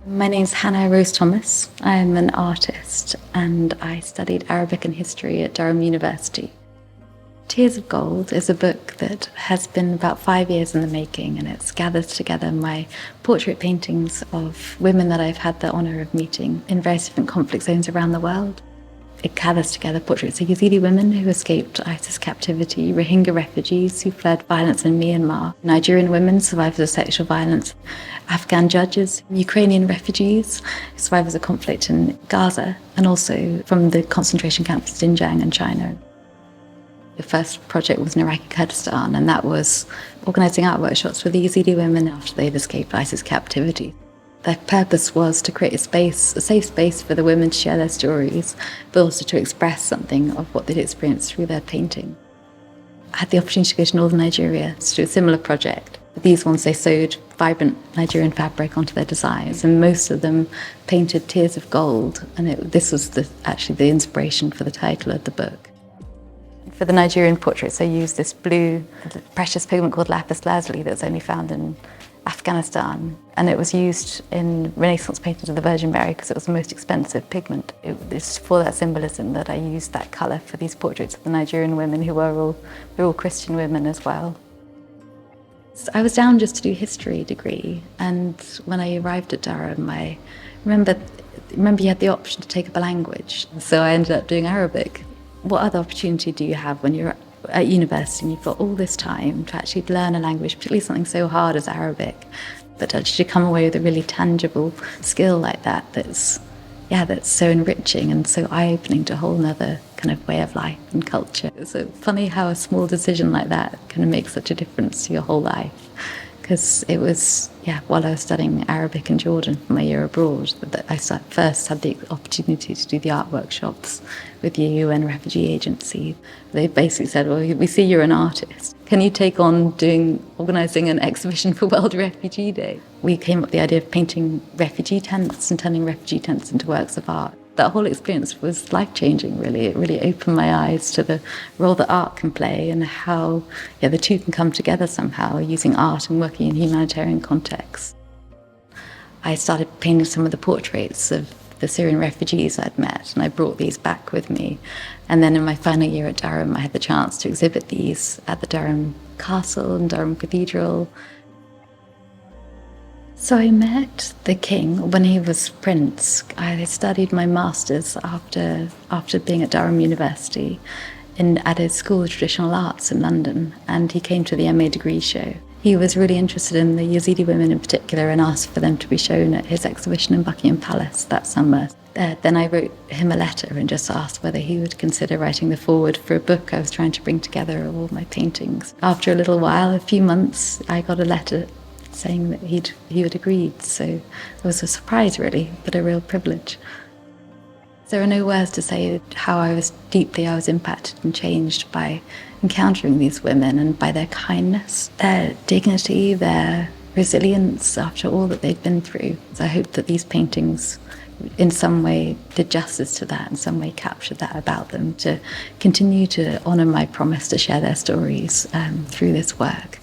My name's Hannah Rose Thomas. I'm an artist and I studied Arabic and history at Durham University. Tears of Gold is a book that has been about 5 years in the making, and it gathers together my portrait paintings of women that I've had the honour of meeting in various different conflict zones around the world. It gathers together portraits of Yazidi women who escaped ISIS captivity, Rohingya refugees who fled violence in Myanmar, Nigerian women, survivors of sexual violence, Afghan judges, Ukrainian refugees, survivors of conflict in Gaza, and also from the concentration camps in Xinjiang and China. The first project was in Iraqi Kurdistan, and that was organising art workshops for the Yazidi women after they'd escaped ISIS captivity. Their purpose was to create a safe space for the women to share their stories, but also to express something of what they'd experienced through their painting. I had the opportunity to go to northern Nigeria to do a similar project. These ones, they sewed vibrant Nigerian fabric onto their designs, and most of them painted tears of gold, and this was actually the inspiration for the title of the book. For the Nigerian portraits, I used this blue, precious pigment called lapis lazuli that's only found in Afghanistan, and it was used in Renaissance paintings of the Virgin Mary because it was the most expensive pigment. It's for that symbolism that I used that colour for these portraits of the Nigerian women who were all Christian women as well. So I was down just to do a history degree, and when I arrived at Durham, I remember you had the option to take up a language, so I ended up doing Arabic. What other opportunity do you have when you're at university and you've got all this time to actually learn a language, particularly something so hard as Arabic, but actually come away with a really tangible skill like that that's so enriching and so eye-opening to a whole other kind of way of life and culture. It's so funny how a small decision like that can make such a difference to your whole life. Because it was, while I was studying Arabic in Jordan for my year abroad, that I first had the opportunity to do the art workshops with the UN Refugee Agency. They basically said, well, we see you're an artist. Can you take on organising an exhibition for World Refugee Day? We came up with the idea of painting refugee tents and turning refugee tents into works of art. That whole experience was life-changing, really. It really opened my eyes to the role that art can play and how the two can come together somehow, using art and working in humanitarian contexts. I started painting some of the portraits of the Syrian refugees I'd met, and I brought these back with me. And then in my final year at Durham, I had the chance to exhibit these at the Durham Castle and Durham Cathedral. So I met the king when he was prince. I studied my master's after being at Durham University at his School of Traditional Arts in London, and he came to the MA degree show. He was really interested in the Yazidi women in particular and asked for them to be shown at his exhibition in Buckingham Palace that summer. Then I wrote him a letter and just asked whether he would consider writing the foreword for a book I was trying to bring together of all my paintings. After a little while, a few months, I got a letter saying that he had agreed, so it was a surprise really, but a real privilege. There are no words to say how deeply I was impacted and changed by encountering these women and by their kindness, their dignity, their resilience after all that they'd been through. So I hope that these paintings in some way did justice to that, in some way captured that about them, to continue to honour my promise to share their stories through this work.